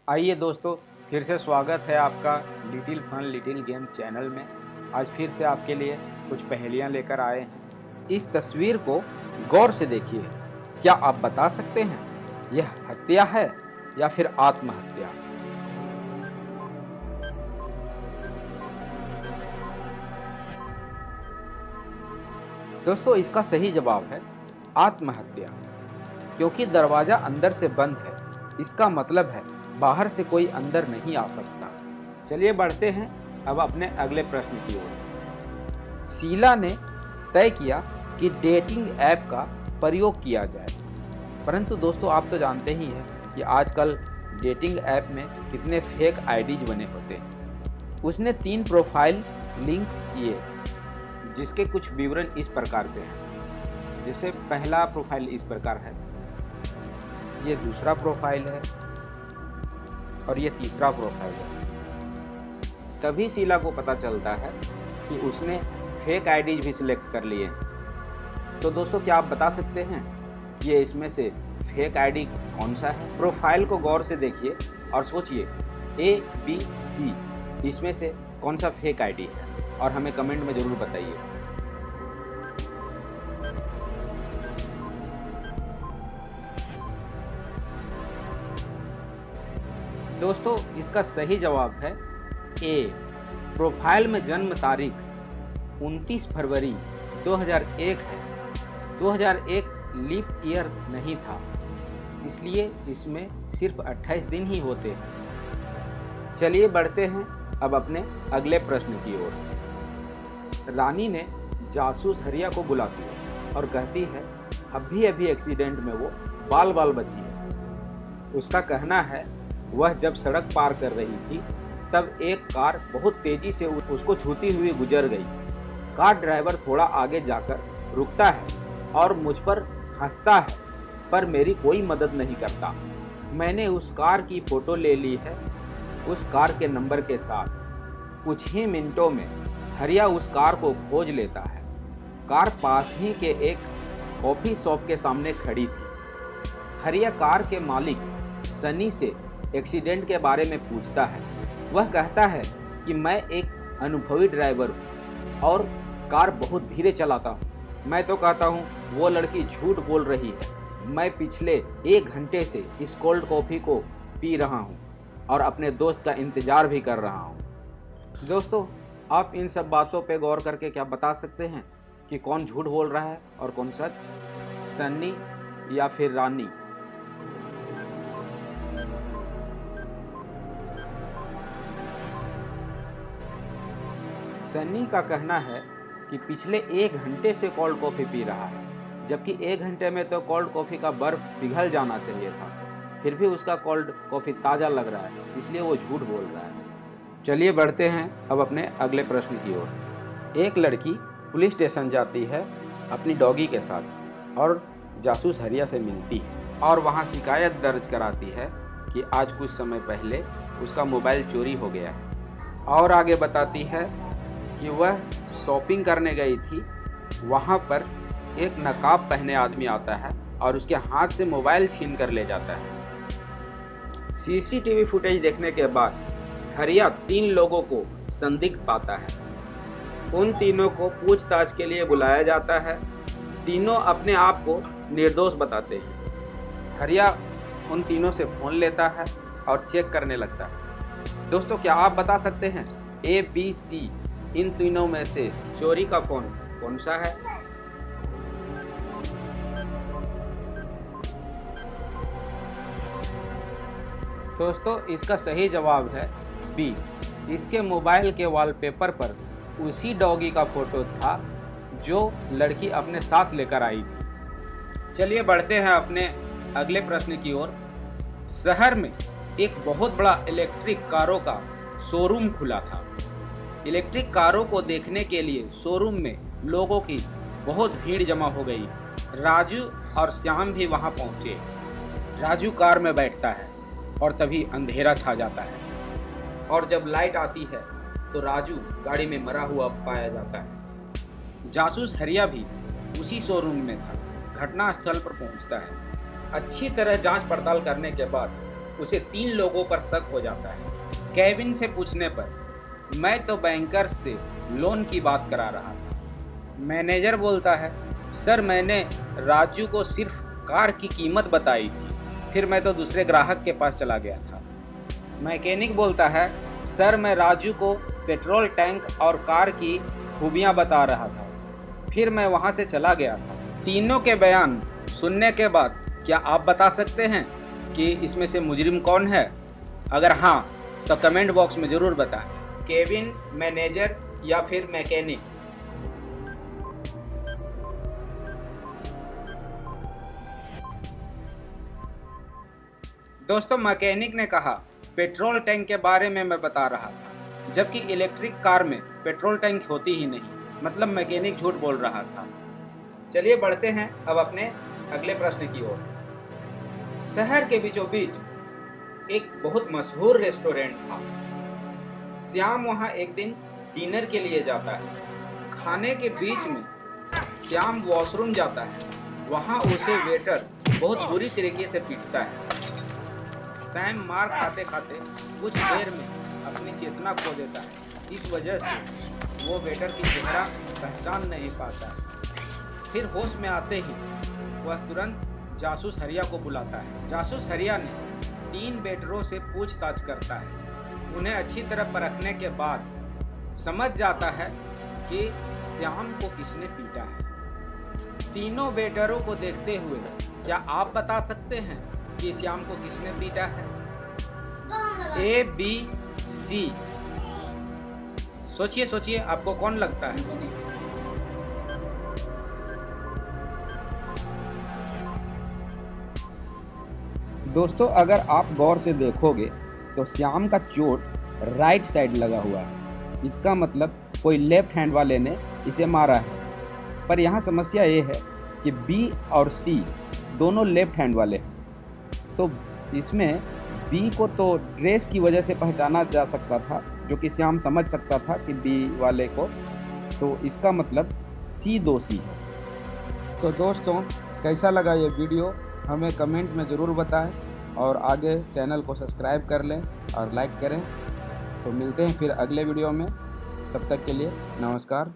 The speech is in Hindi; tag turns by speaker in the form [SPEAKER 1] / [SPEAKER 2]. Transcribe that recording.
[SPEAKER 1] आइए दोस्तों, फिर से स्वागत है आपका little fun little game channel में। आज फिर से आपके लिए कुछ पहेलियां लेकर आए हैं। इस तस्वीर को गौर से देखिए। क्या आप बता सकते हैं यह हत्या है या फिर आत्महत्या? दोस्तों, इसका सही जवाब है आत्महत्या, क्योंकि दरवाजा अंदर से बंद है। इसका मतलब है बाहर से कोई अंदर नहीं आ सकता। चलिए बढ़ते हैं अब अपने अगले प्रश्न की ओर। शीला ने तय किया कि डेटिंग ऐप का प्रयोग किया जाए, परंतु दोस्तों आप तो जानते ही हैं कि आजकल डेटिंग ऐप में कितने फेक आईडीज बने होते हैं। उसने 3 प्रोफाइल लिंक किए, जिसके कुछ विवरण इस प्रकार से हैं। जैसे पहला प्रोफाइल इस प्रकार है, ये दूसरा प्रोफाइल है और ये तीसरा प्रोफाइल है। तभी शीला को पता चलता है कि उसने फेक आईडीज भी सिलेक्ट कर लिए हैं। तो दोस्तों क्या आप बता सकते हैं ये इसमें से फेक आईडी कौन सा है? प्रोफाइल को गौर से देखिए और सोचिए ABC इसमें से कौन सा फेक आईडी है, और हमें कमेंट में ज़रूर बताइए। दोस्तों इसका सही जवाब है ए। प्रोफाइल में जन्म तारीख 29 फरवरी 2001 है। 2001 लीप ईयर नहीं था, इसलिए इसमें सिर्फ 28 दिन ही होते हैं। चलिए बढ़ते हैं अब अपने अगले प्रश्न की ओर। रानी ने जासूस हरिया को बुलाती है और कहती है अभी अभी एक्सीडेंट में वो बाल बाल बची है। उसका कहना है वह जब सड़क पार कर रही थी तब एक कार बहुत तेजी से उसको छूती हुई गुजर गई। कार ड्राइवर थोड़ा आगे जाकर रुकता है और मुझ पर हंसता है, पर मेरी कोई मदद नहीं करता। मैंने उस कार की फ़ोटो ले ली है, उस कार के नंबर के साथ। कुछ ही मिनटों में हरिया उस कार को खोज लेता है। कार पास ही के एक कॉफ़ी शॉप के सामने खड़ी थी। हरिया कार के मालिक सनी से एक्सीडेंट के बारे में पूछता है। वह कहता है कि मैं एक अनुभवी ड्राइवर हूँ और कार बहुत धीरे चलाता हूँ। मैं तो कहता हूँ वो लड़की झूठ बोल रही है। मैं पिछले 1 घंटे से इस कोल्ड कॉफ़ी को पी रहा हूँ और अपने दोस्त का इंतज़ार भी कर रहा हूँ। दोस्तों आप इन सब बातों पे गौर करके क्या बता सकते हैं कि कौन झूठ बोल रहा है और कौन सच? सन्नी या फिर रानी? सन्नी का कहना है कि पिछले 1 घंटे से कोल्ड कॉफ़ी पी रहा है, जबकि 1 घंटे में तो कोल्ड कॉफ़ी का बर्फ़ पिघल जाना चाहिए था। फिर भी उसका कोल्ड कॉफ़ी ताज़ा लग रहा है, इसलिए वो झूठ बोल रहा है। चलिए बढ़ते हैं अब अपने अगले प्रश्न की ओर। एक लड़की पुलिस स्टेशन जाती है अपनी डॉगी के साथ और जासूस हरिया से मिलती है और वहाँ शिकायत दर्ज कराती है कि आज कुछ समय पहले उसका मोबाइल चोरी हो गया है। और आगे बताती है कि वह शॉपिंग करने गई थी। वहाँ पर एक नकाब पहने आदमी आता है और उसके हाथ से मोबाइल छीन कर ले जाता है। सीसीटीवी फुटेज देखने के बाद हरिया 3 लोगों को संदिग्ध पाता है। उन तीनों को पूछताछ के लिए बुलाया जाता है। तीनों अपने आप को निर्दोष बताते हैं। हरिया उन तीनों से फ़ोन लेता है और चेक करने लगता है। दोस्तों क्या आप बता सकते हैं ABC इन तीनों में से चोरी का कौन सा है? दोस्तों इसका सही जवाब है B। इसके मोबाइल के वॉलपेपर पर उसी डॉगी का फोटो था जो लड़की अपने साथ लेकर आई थी। चलिए बढ़ते हैं अपने अगले प्रश्न की ओर। शहर में एक बहुत बड़ा इलेक्ट्रिक कारों का शोरूम खुला था। इलेक्ट्रिक कारों को देखने के लिए शोरूम में लोगों की बहुत भीड़ जमा हो गई। राजू और श्याम भी वहां पहुंचे। राजू कार में बैठता है और तभी अंधेरा छा जाता है, और जब लाइट आती है तो राजू गाड़ी में मरा हुआ पाया जाता है। जासूस हरिया भी उसी शोरूम में था। घटनास्थल पर पहुंचता है। अच्छी तरह जांच पड़ताल करने के बाद उसे 3 लोगों पर शक हो जाता है। केविन से पूछने पर मैं तो बैंकर से लोन की बात करा रहा था। मैनेजर बोलता है, सर मैंने राजू को सिर्फ कार की कीमत बताई थी, फिर मैं तो दूसरे ग्राहक के पास चला गया था। मैकेनिक बोलता है, सर मैं राजू को पेट्रोल टैंक और कार की खूबियाँ बता रहा था, फिर मैं वहाँ से चला गया था। तीनों के बयान सुनने के बाद क्या आप बता सकते हैं कि इसमें से मुजरिम कौन है? अगर हाँ तो कमेंट बॉक्स में ज़रूर बताएं। केविन, मैनेजर या फिर मैकेनिक? दोस्तों, मैकेनिक ने कहा पेट्रोल टैंक के बारे में मैं बता रहा था, जबकि इलेक्ट्रिक कार में पेट्रोल टैंक होती ही नहीं, मतलब मैकेनिक झूठ बोल रहा था। चलिए बढ़ते हैं अब अपने अगले प्रश्न की ओर। शहर के बीचों बीच एक बहुत मशहूर रेस्टोरेंट था। श्याम वहां एक दिन डिनर के लिए जाता है। खाने के बीच में श्याम वॉशरूम जाता है। वहां उसे वेटर बहुत बुरी तरीके से पीटता है। सैम मार खाते खाते कुछ देर में अपनी चेतना खो देता है। इस वजह से वो वेटर की चेहरा पहचान नहीं पाता है। फिर होश में आते ही वह तुरंत जासूस हरिया को बुलाता है। जासूस हरिया ने 3 वेटरों से पूछताछ करता है। उन्हें अच्छी तरह परखने के बाद समझ जाता है कि श्याम को किसने पीटा है। तीनों वेटरों को देखते हुए क्या आप बता सकते हैं कि श्याम को किसने पीटा है? A, B, C। सोचिए सोचिए, आपको कौन लगता है? दोस्तों, अगर आप गौर से देखोगे तो श्याम का चोट राइट साइड लगा हुआ है। इसका मतलब कोई लेफ्ट हैंड वाले ने इसे मारा है। पर यहाँ समस्या ये है कि B और C दोनों लेफ्ट हैंड वाले हैं। तो इसमें B को तो ड्रेस की वजह से पहचाना जा सकता था, जो कि श्याम समझ सकता था कि B वाले को, तो इसका मतलब C दोषी है। तो दोस्तों, कैसा लगा ये वीडियो हमें कमेंट में ज़रूर बताएं और आगे चैनल को सब्सक्राइब कर लें और लाइक करें। तो मिलते हैं फिर अगले वीडियो में, तब तक के लिए नमस्कार।